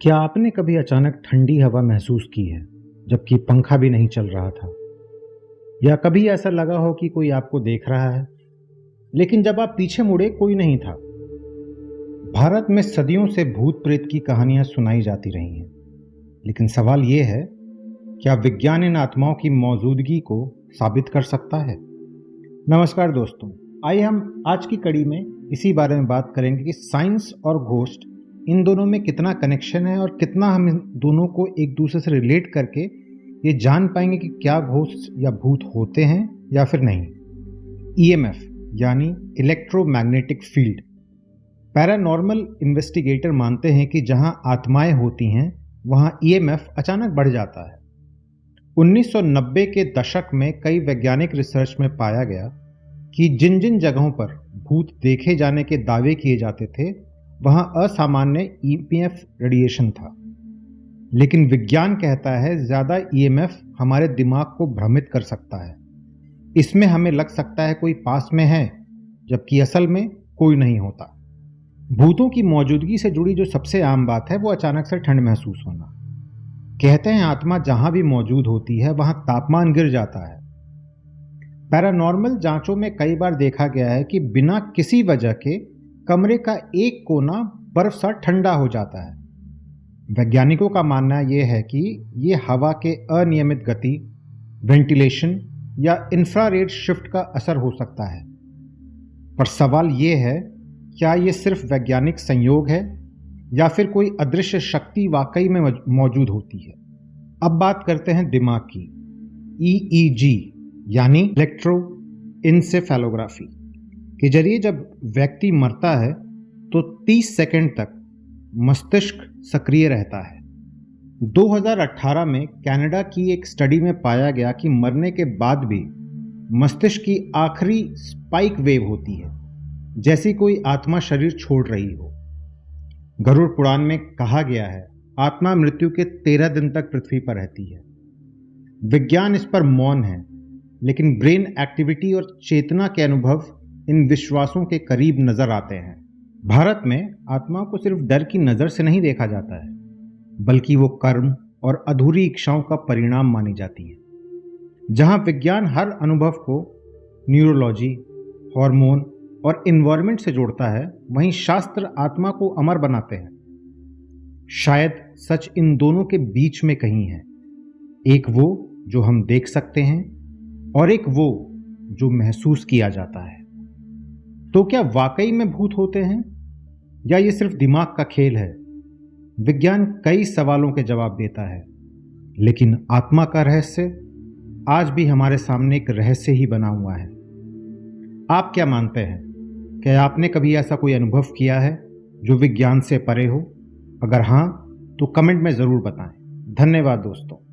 क्या आपने कभी अचानक ठंडी हवा महसूस की है जबकि पंखा भी नहीं चल रहा था? या कभी ऐसा लगा हो कि कोई आपको देख रहा है लेकिन जब आप पीछे मुड़े कोई नहीं था? भारत में सदियों से भूत प्रेत की कहानियां सुनाई जाती रही हैं, लेकिन सवाल यह है, क्या विज्ञान इन आत्माओं की मौजूदगी को साबित कर सकता है? नमस्कार दोस्तों, आइए हम आज की कड़ी में इसी बारे में बात करेंगे कि साइंस और घोस्ट, इन दोनों में कितना कनेक्शन है और कितना हम इन दोनों को एक दूसरे से रिलेट करके ये जान पाएंगे कि क्या घोस्ट या भूत होते हैं या फिर नहीं। ईएमएफ यानी इलेक्ट्रोमैग्नेटिक फील्ड। पैरानॉर्मल इन्वेस्टिगेटर मानते हैं कि जहां आत्माएं होती हैं वहां ईएमएफ अचानक बढ़ जाता है। 1990 के दशक में कई वैज्ञानिक रिसर्च में पाया गया कि जिन जिन जगहों पर भूत देखे जाने के दावे किए जाते थे वहां असामान्य ईएमएफ रेडिएशन था। लेकिन विज्ञान कहता है ज्यादा ईएमएफ हमारे दिमाग को भ्रमित कर सकता है। इसमें हमें लग सकता है कोई पास में है, जबकि असल में कोई नहीं होता। भूतों की मौजूदगी से जुड़ी जो सबसे आम बात है वो अचानक से ठंड महसूस होना। कहते हैं आत्मा जहां भी मौजूद होती है वहां तापमान गिर जाता है। पैरानॉर्मल जांचों में कई बार देखा गया है कि बिना किसी वजह के कमरे का एक कोना बर्फ सा ठंडा हो जाता है। वैज्ञानिकों का मानना यह है कि यह हवा के अनियमित गति, वेंटिलेशन या इंफ्रारेड शिफ्ट का असर हो सकता है। पर सवाल यह है, क्या यह सिर्फ वैज्ञानिक संयोग है या फिर कोई अदृश्य शक्ति वाकई में मौजूद होती है? अब बात करते हैं दिमाग की। ईईजी यानी इलेक्ट्रोइंसेफेलोग्राफी के जरिए जब व्यक्ति मरता है तो 30 सेकंड तक मस्तिष्क सक्रिय रहता है। 2018 में कनाडा की एक स्टडी में पाया गया कि मरने के बाद भी मस्तिष्क की आखिरी स्पाइक वेव होती है, जैसी कोई आत्मा शरीर छोड़ रही हो। गरुड़ पुराण में कहा गया है, आत्मा मृत्यु के 13 दिन तक पृथ्वी पर रहती है। विज्ञान इस पर मौन है, लेकिन ब्रेन एक्टिविटी और चेतना के अनुभव इन विश्वासों के करीब नजर आते हैं। भारत में आत्माओं को सिर्फ डर की नजर से नहीं देखा जाता है, बल्कि वो कर्म और अधूरी इच्छाओं का परिणाम मानी जाती है। जहां विज्ञान हर अनुभव को न्यूरोलॉजी, हार्मोन और एनवायरनमेंट से जोड़ता है, वहीं शास्त्र आत्मा को अमर बनाते हैं। शायद सच इन दोनों के बीच में कहीं है, एक वो जो हम देख सकते हैं और एक वो जो महसूस किया जाता है। तो क्या वाकई में भूत होते हैं या ये सिर्फ दिमाग का खेल है? विज्ञान कई सवालों के जवाब देता है, लेकिन आत्मा का रहस्य आज भी हमारे सामने एक रहस्य ही बना हुआ है। आप क्या मानते हैं? क्या आपने कभी ऐसा कोई अनुभव किया है जो विज्ञान से परे हो? अगर हाँ, तो कमेंट में जरूर बताएं। धन्यवाद दोस्तों।